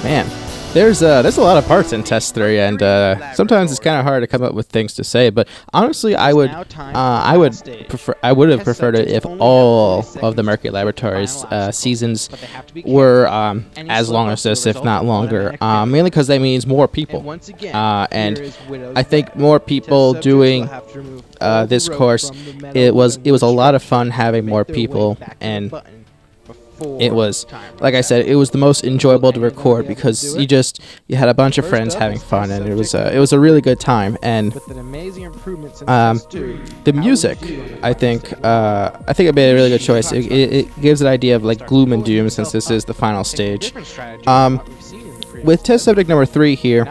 Man, there's a lot of parts in Test 3, and sometimes it's kind of hard to come up with things to say. But honestly, I would have preferred it if all of the Mercury Laboratories seasons were as long as this, if not longer. Mainly because that means more people, and I think more people doing this course. It was a lot of fun having more people, and it was, like I said, it was the most enjoyable to record because you had a bunch of friends having fun, and it was a really good time. And the music, I think I made a really good choice. It gives an idea of like gloom and doom, since this is the final stage. With test subject number 3 here,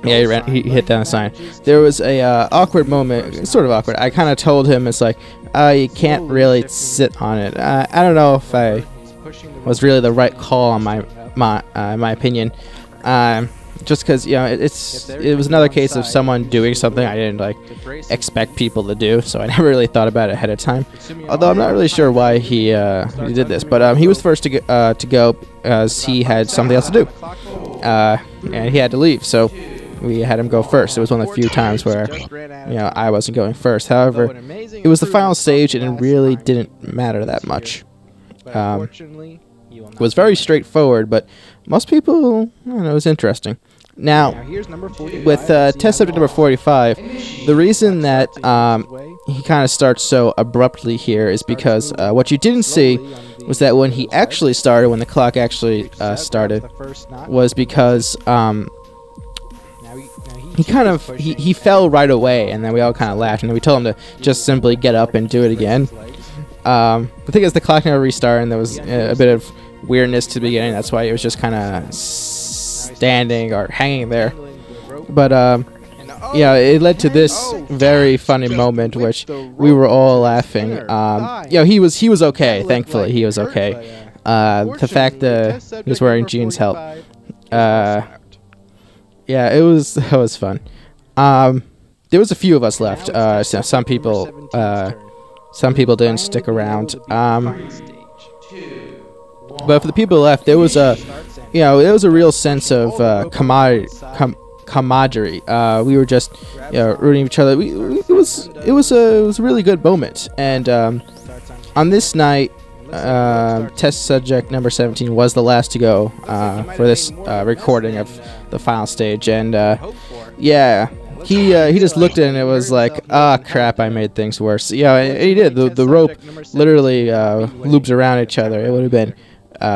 yeah, he hit down a sign. There was a awkward moment, sort of awkward. I kind of told him, it's like, you can't really sit on it. I don't know if I was really the right call on my opinion. Just because, you know, it was another case of someone doing something I didn't like expect people to do, so I never really thought about it ahead of time. Although I'm not really sure why he did this, but he was first to go because he had something else to do, and he had to leave, so we had him go first. It was one of the few times where, you know, I wasn't going first. However, it was the final stage, and it really didn't matter that much. It was very straightforward, but most people, I don't know, it was interesting. Now, with test subject number 45, the reason that he kind of starts so abruptly here is because what you didn't see was that when he actually started, when the clock actually started, was because he fell right away, and then we all kind of laughed, and then we told him to just simply get up and do it again. The thing is, the clock never restarted, and there was a bit of weirdness to the beginning. That's why it was just kind of standing or hanging there. But yeah, it led to this very funny moment, which we were all laughing. Yeah, he was okay. Thankfully, he was okay. The fact that he was wearing jeans helped. Yeah, it was fun. There was a few of us left. So some people didn't stick around. But for the people left, there was a real sense of camaraderie. We were just, you know, rooting each other. It was a really good moment. And on this night, test subject number 17 was the last to go for this recording of the final stage. And yeah. He just looked at it and it was like, ah, crap, I made things worse. Yeah, he did. The rope literally loops around each other. It would have been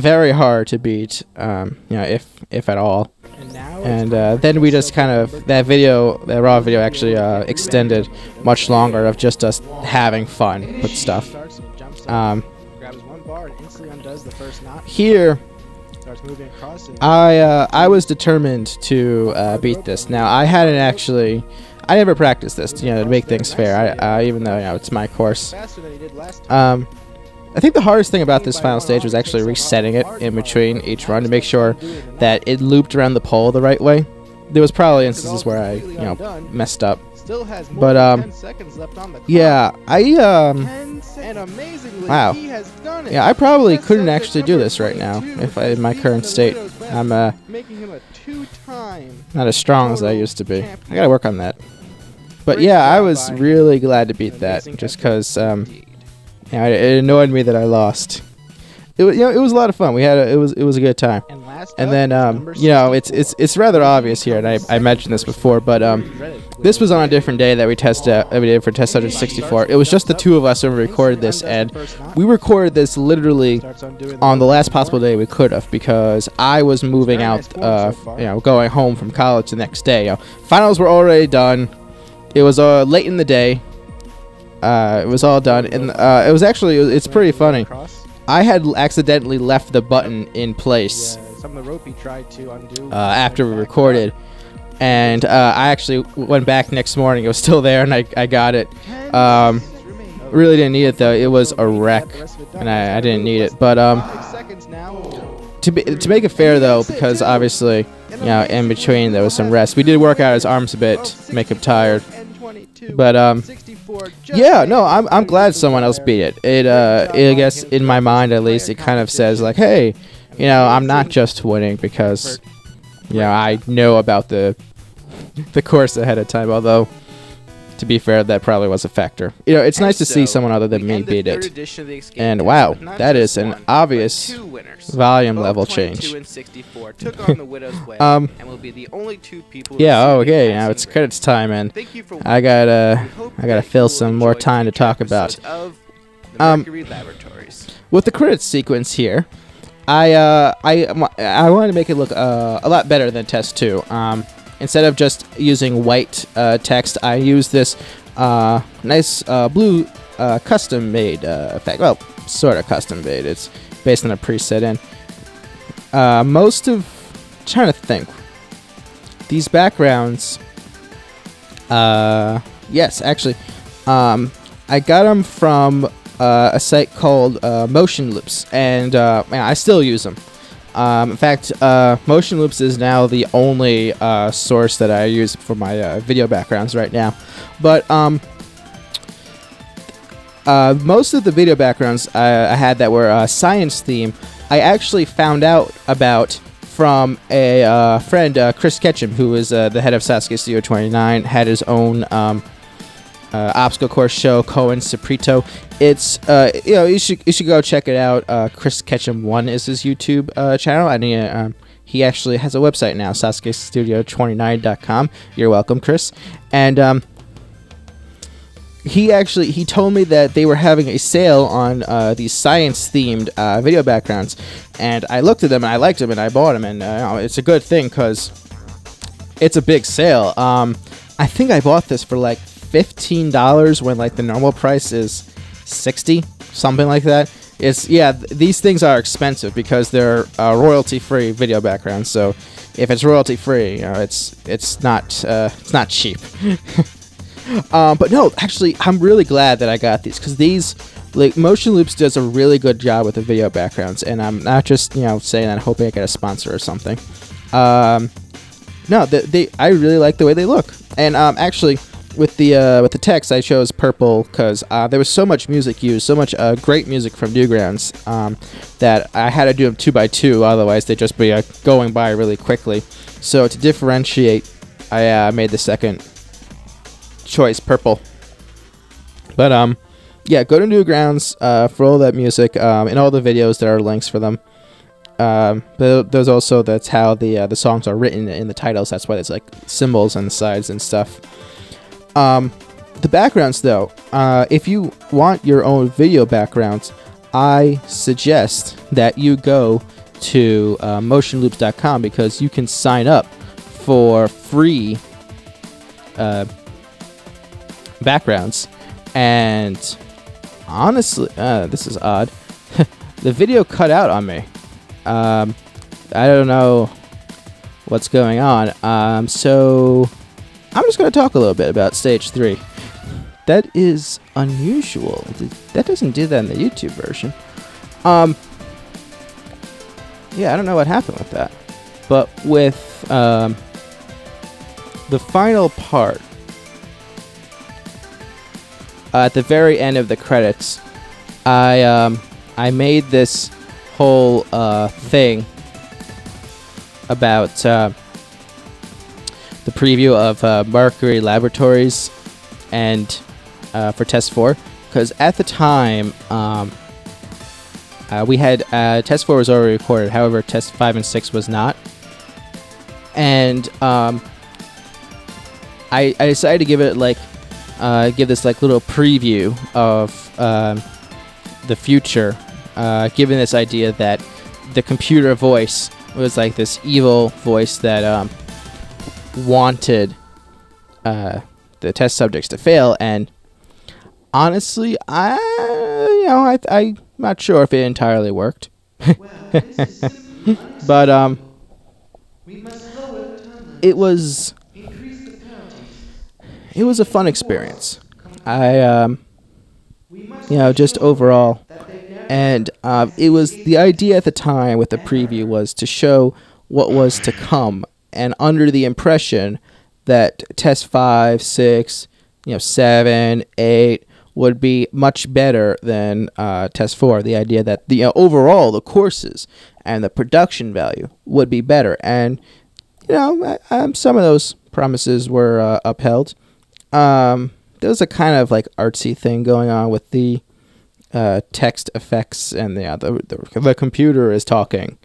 very hard to beat, you know, if at all. And then we just kind of, that raw video actually extended much longer of just us having fun with stuff. Here, I was determined to beat this. Now, I never practiced this, you know, to make things fair. Even though, you know, it's my course. I think the hardest thing about this final stage was actually resetting it in between each run to make sure that it looped around the pole the right way. There was probably instances where I, you know, messed up. But yeah, wow. Yeah, I probably couldn't actually do this right now if in my current state. I'm not as strong as I used to be. I gotta work on that. But yeah, I was really glad to beat that, just because yeah, it annoyed me that I lost. It was a lot of fun. We had it was a good time. And then you know, it's rather obvious here, and I mentioned this before, but this was on a different day that we did for test subject 64. It was just the two of us when we recorded this, and we recorded this literally on the last possible day we could have, because I was moving out, you know, going home from college the next day. You know, finals were already done. It was late in the day. It was all done, and it was actually, it's pretty funny. I had accidentally left the button in place after we recorded, and I actually went back next morning. It was still there, and I got it. Really didn't need it though. It was a wreck, and I didn't need it. But to make it fair though, because obviously, you know, in between there was some rest. We did work out his arms a bit, make him tired. But yeah, no, I'm glad someone else beat it. I guess in my mind at least, it kind of says like, hey, you know, I'm not just winning because, you know, I know about the course ahead of time, although, to be fair, that probably was a factor. You know, it's nice to see someone other than me beat it. And wow, that is an obvious volume level change. Yeah, okay, now it's credits time, and I gotta fill some more time to talk about. With the credits sequence here, I wanted to make it look a lot better than Test 2. Instead of just using white text, I use this nice blue custom-made effect. Well, sort of custom-made. It's based on a preset. And trying to think. These backgrounds, yes, actually, I got them from a site called Motion Loops, and man, I still use them. In fact, Motion Loops is now the only source that I use for my video backgrounds right now. But most of the video backgrounds I had that were science theme, I actually found out about from a friend, Chris Ketchum, who is the head of Sasuke Studio 29, had his own obstacle course show, Cohen Saprito. It's you know, you should go check it out. Chris Ketchum 1 is his YouTube channel, and he actually has a website now, SasukeStudio29.com. You're welcome, Chris. And he told me that they were having a sale on these science themed video backgrounds, and I looked at them and I liked them and I bought them, and you know, it's a good thing because it's a big sale. I think I bought this for like $15 when like the normal price is $60, something like that. It's, yeah, these things are expensive because they're royalty-free video backgrounds. So if it's royalty-free, you know, it's not cheap. But no, actually, I'm really glad that I got these because these, like, Motion Loops does a really good job with the video backgrounds, and I'm not just, you know, saying that hoping I get a sponsor or something. No, I really like the way they look, and actually. With the text, I chose purple because there was so much music used, so much great music from Newgrounds, that I had to do them 2 by 2. Otherwise, they'd just be going by really quickly. So to differentiate, I made the second choice purple. But yeah, go to Newgrounds for all that music and all the videos. There are links for them. But there's also, that's how the songs are written in the titles. That's why there's like symbols on the sides and stuff. The backgrounds, though, if you want your own video backgrounds, I suggest that you go to motionloops.com because you can sign up for free backgrounds. And honestly, this is odd. The video cut out on me. I don't know what's going on. So I'm just going to talk a little bit about Stage 3. That is unusual. That doesn't do that in the YouTube version. Yeah, I don't know what happened with that. But with the final part, at the very end of the credits, I made this whole thing about the preview of Mercury Laboratories and for Test 4, because at the time we had Test 4 was already recorded, however Test 5 and 6 was not, and I decided to give it like give this like little preview of the future, given this idea that the computer voice was like this evil voice that wanted the test subjects to fail, and honestly, I'm not sure if it entirely worked. But it was a fun experience. Just overall, and it was the idea at the time with the preview was to show what was to come, and under the impression that Test 5, 6, 7, 8 would be much better than Test 4. The idea that overall the courses and the production value would be better. And some of those promises were upheld. There was a kind of like artsy thing going on with the text effects, and the computer is talking.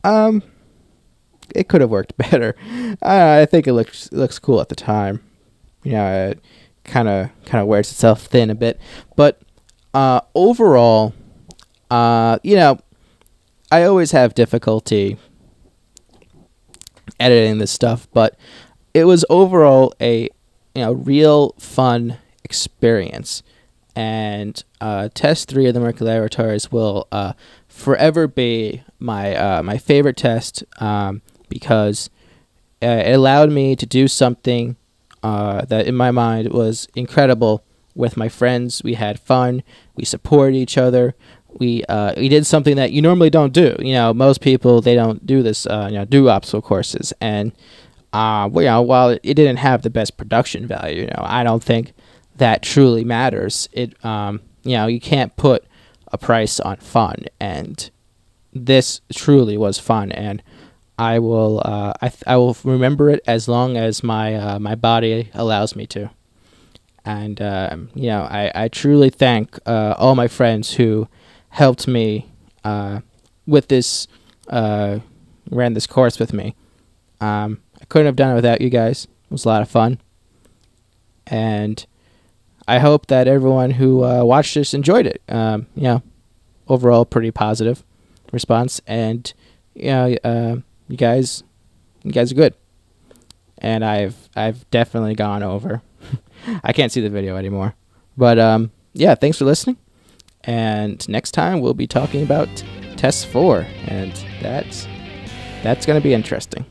It could have worked better. I think it looks cool at the time. It kind of wears itself thin a bit, but overall, I always have difficulty editing this stuff, but it was overall a real fun experience. And test 3 of the Mercury Laboratories will forever be my favorite test, because it allowed me to do something that in my mind was incredible with my friends. We had fun. We supported each other. We did something that you normally don't do. Most people, they don't do this. Do obstacle courses, and while it didn't have the best production value, I don't think that truly matters. It you can't put a price on fun, and this truly was fun, and I will I will remember it as long as my body allows me to. And I truly thank all my friends who helped me with this, ran this course with me. I couldn't have done it without you guys. It was a lot of fun, and I hope that everyone who watched this enjoyed it. Overall, pretty positive response, and you guys are good. And I've definitely gone over. I can't see the video anymore, but thanks for listening. And next time we'll be talking about test 4, and that's gonna be interesting.